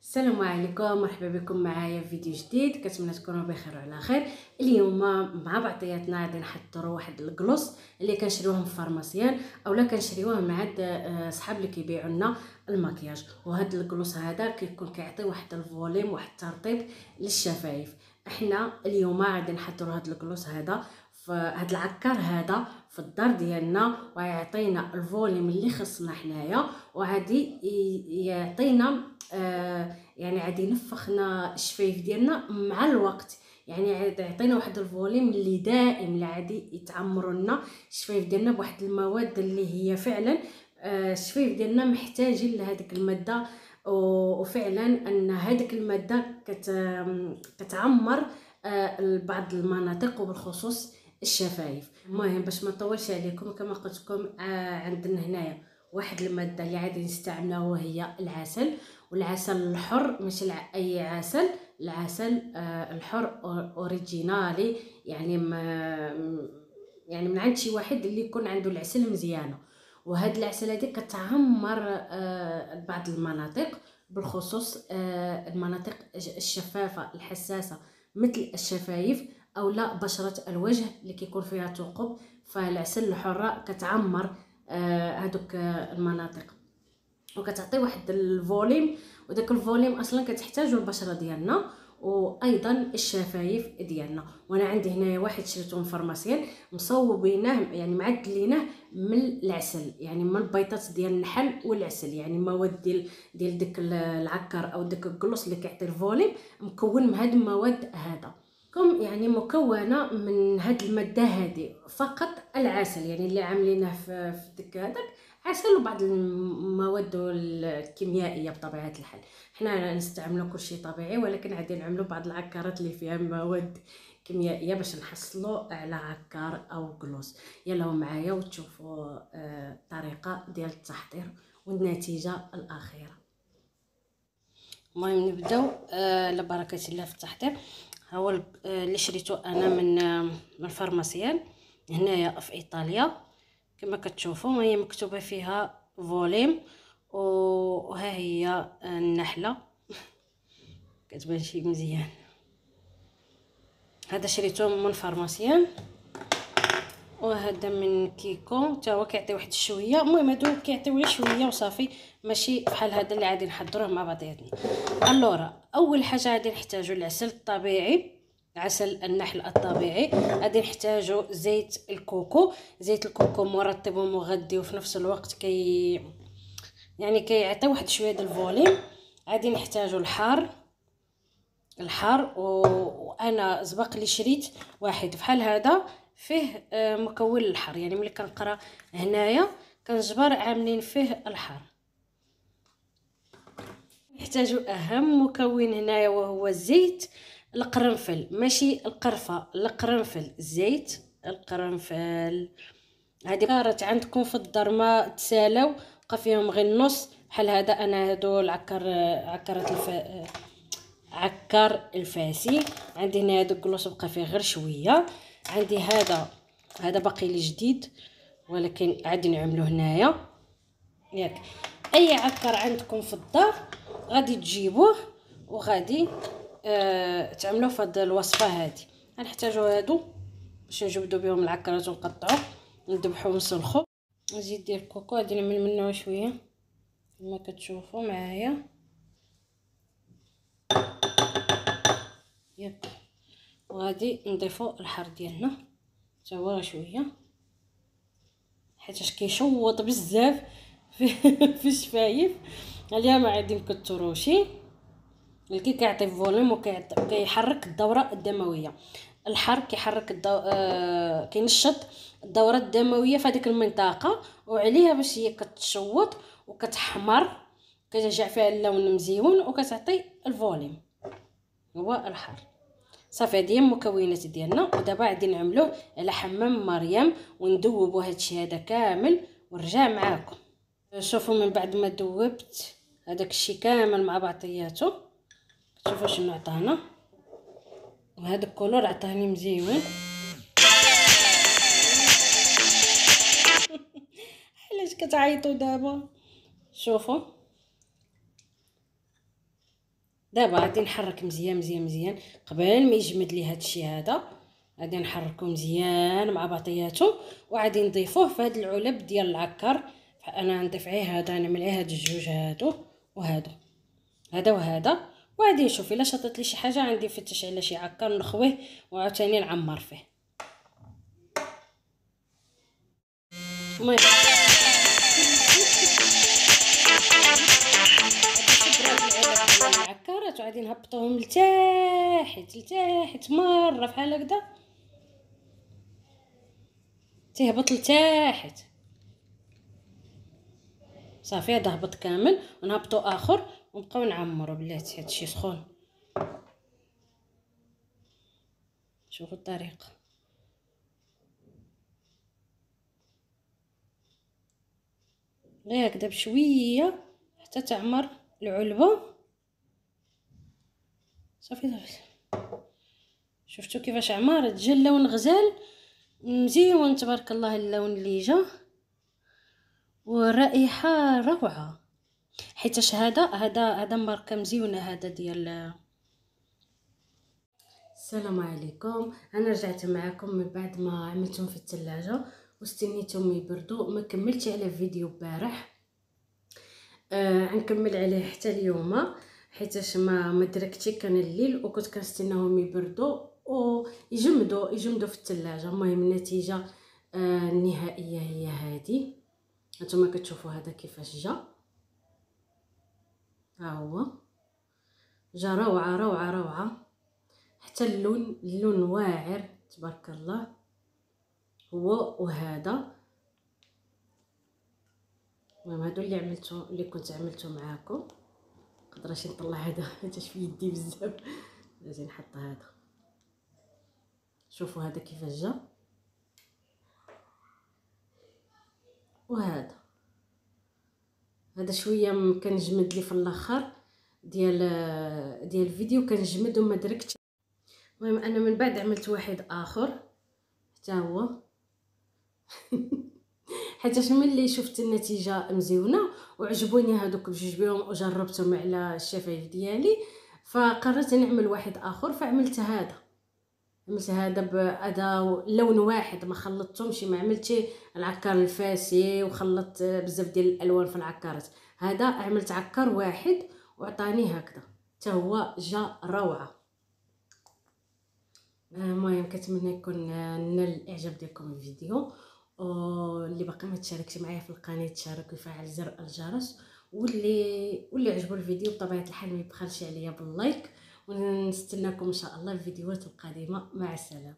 السلام عليكم، مرحبا بكم معايا في فيديو جديد. كنتمنى تكونوا بخير وعلى خير. اليوم مع بعضياتنا غادي نحضروا واحد الكلوس اللي كنشريوهم في فارماسيان اولا كنشريوه من عند صحاب اللي كيبيعوا لنا المكياج. وهذا الكلوس هذا كيكون كيعطي واحد الفوليم واحد الترطيب للشفايف. احنا اليوم غادي نحضروا هذا الكلوس هذا فهاد العكار هذا في الدار ديالنا، ويعطينا الفوليم اللي خصنا حنايا، وغادي يعطينا يعني غادي ينفخنا الشفايف ديالنا مع الوقت. يعني غادي يعطينا واحد الفوليم اللي دائم اللي غادي يتعمروا لنا الشفايف ديالنا بواحد المواد اللي هي فعلا الشفايف ديالنا محتاجين لهذيك الماده. وفعلا ان هذيك الماده كتعمر بعض المناطق وبالخصوص الشفايف. المهم باش ما نطولش عليكم، كما قلت لكم عندنا هنايا واحد الماده اللي غادي نستعملها وهي العسل. والعسل الحر ماشي اي عسل، العسل الحر اوريجينالي، يعني يعني من عند شي واحد اللي يكون عنده العسل مزيانه. وهاد العسل هذه كتعمر بعض المناطق بالخصوص المناطق الشفافه الحساسه مثل الشفايف او لا بشره الوجه اللي كيكون فيها ثقب. فالعسل الحر كتعمر هذوك المناطق وكتعطي واحد الفوليم، وداك الفوليم اصلا كتحتاجو البشره ديالنا وايضا الشفايف ديالنا. وانا عندي هنايا واحد شريته من فارماسيان مصوبينه، يعني معدلينه من العسل، يعني من البيضات ديال النحل والعسل، يعني مواد ديال داك العكار او داك الكلوس اللي كيعطي الفوليم مكون من هاد المواد هذا. يعني مكونه من هاد الماده هذه فقط العسل، يعني اللي عاملينه في داك هذاك عسل وبعض المواد الكيميائيه بطبيعه الحال. حنا نستعملوا كل شيء طبيعي، ولكن غادي نعملوا بعض العكارات اللي فيها مواد كيميائيه باش نحصلوا على عكار او كلوس. يلا معايا وتشوفوا الطريقه ديال التحضير والنتيجه الاخيره. المهم نبداو على بركه الله في التحضير. هو اللي شريته انا من فارماسيان هنايا في ايطاليا. كما كتشوفوا هي مكتوبه فيها فوليم، وها هي النحله كتبان شي مزيان. هذا شريته من فارماسيان، وهذا من كيكو حتى هو كيعطي واحد شويه. المهم هادو كيعطيو غير شويه وصافي، ماشي بحال هذا اللي غادي نحضروه مع بعضياتنا. الورا اول حاجه غادي نحتاجو العسل الطبيعي، عسل النحل الطبيعي. غادي نحتاجو زيت الكوكو. زيت الكوكو مرطب ومغذي وفي نفس الوقت يعني كيعطي واحد شويه ديال الفوليم. غادي نحتاجو الحار وانا سبق لي شريت واحد بحال هذا فيه مكون الحار، يعني ملي كنقرا هنايا كنجبر عاملين فيه الحار. نحتاجو اهم مكون هنايا وهو الزيت القرنفل، ماشي القرفه، القرنفل، زيت القرنفل. هذه كارت عندكم في الدار ما تسالاو بقى فيهم غير النص بحال هذا. انا هادو عكار الفاسي. عندي هنا هذا الكلوس بقى فيه غير شويه. عندي هذا باقي لي جديد ولكن عادي نعملوه هنايا. ياك اي عكار عندكم في الدار غادي تجيبوه وغادي تعملوه في هذه الوصفه هذه. غنحتاجوا هادو باش نجبدوا بهم العكارات ونقطعوا نذبحوا ونسلخوا. نزيد ديال الكوكو غادي نعمل منه شويه كما كتشوفوا معايا. ياك وغادي نضيفوا الحار ديالنا حتى هو شويه، حيت كيشوط بزاف في الشفايف. عليها ما غادي نكثروشي، اللي كيعطي فوليوم وكيحرك الدوره الدمويه. الحار كيحرك كينشط الدوره الدمويه في هذيك المنطقه، وعليها باش هي كتشوط وكتحمر، كترجع فيها اللون مزيون وكتعطي الفوليوم هو الحار. صافي هذه هي المكونات ديالنا. ودابا غادي نعملوه على حمام مريم وندوبوا هادشي هذا كامل ونرجع معاكم. شوفوا من بعد ما دوبت هذاك الشيء كامل مع بعضياته، شوفوا شنو عطانا. وهذا الكولور عطاني مزيون. علاش كتعيطوا دابا؟ شوفوا دابا غادي نحرك مزيان مزيان مزيان قبل ما يجمد لي هادشي هذا. غادي نحركو مزيان مع بعضياتو وغادي نضيفوه في هاد العلب ديال العكار. انا غنضيف غير هذا، نعمل غير هاد الجوج هادو وهادو، هذا وهذا. وغادي نشوف الا شطت لي شي حاجه غندي نفتش على شي عكار نخويه وعاوتاني نعمر فيه. المهم العكارات وغادي نهبطوهم لتحت لتحت مره بحال هكذا، تيهبط لتحت صافي. هذا هبط كامل ونهبطو اخر ونبقاو نعمرو. بلاتي هادشي سخون، شوفوا الطريقه. غير هكذا بشويه حتى تعمر العلبه صافي صافي. شفتوا كيفاش عمرت؟ جا اللون غزال مزيون تبارك الله، اللون اللي جا والرائحه روعه. حيتاش هذا ماركه مزيونه هذا ديال. السلام عليكم، انا رجعت معكم من بعد ما عملتهم في الثلاجه واستنيتهم يبردوا. ما كملتش على فيديو البارح، غنكمل عليه حتى اليوم حيتاش ما دركتش، كان الليل وكنت كنستناهم يبردوا ويجمدوا في الثلاجه. المهم النتيجه النهائيه هي هذه، هانتوما كتشوفوا هذا كيفاش جا. ها هو جا روعه روعه روعه، حتى اللون واعر تبارك الله. هو وهذا المهم هادو اللي كنت عملته معاكم. نقدرش نطلع هذا حيتاش في يدي بزاف، لازم نحط هذا. شوفوا هذا كيفاش جا، وهذا شويه كنجمد لي في الاخر ديال الفيديو، كنجمد وما دركتش. المهم انا من بعد عملت واحد اخر حتى هو حيتاش ملي شفت النتيجه مزيونه وعجبوني هذوك بجوج بهم وجربتهم على الشفايف ديالي، فقررت نعمل واحد اخر. فعملت هذا بأداة لون واحد، ما خلطتهمش، ما عملتش العكار الفاسي وخلطت بزاف ديال الالوان في العكارات. هذا عملت عكار واحد وعطاني هكذا، حتى هو جا روعه. المهم كنتمنى يكون نال الاعجاب ديالكم الفيديو، واللي باقي ما تشاركش معايا في القناه تشارك ويفعل زر الجرس، واللي عجبو الفيديو بطبيعه الحال ما يبخلش عليا باللايك. ونستناكم ان شاء الله في الفيديوهات القادمه. مع السلامه.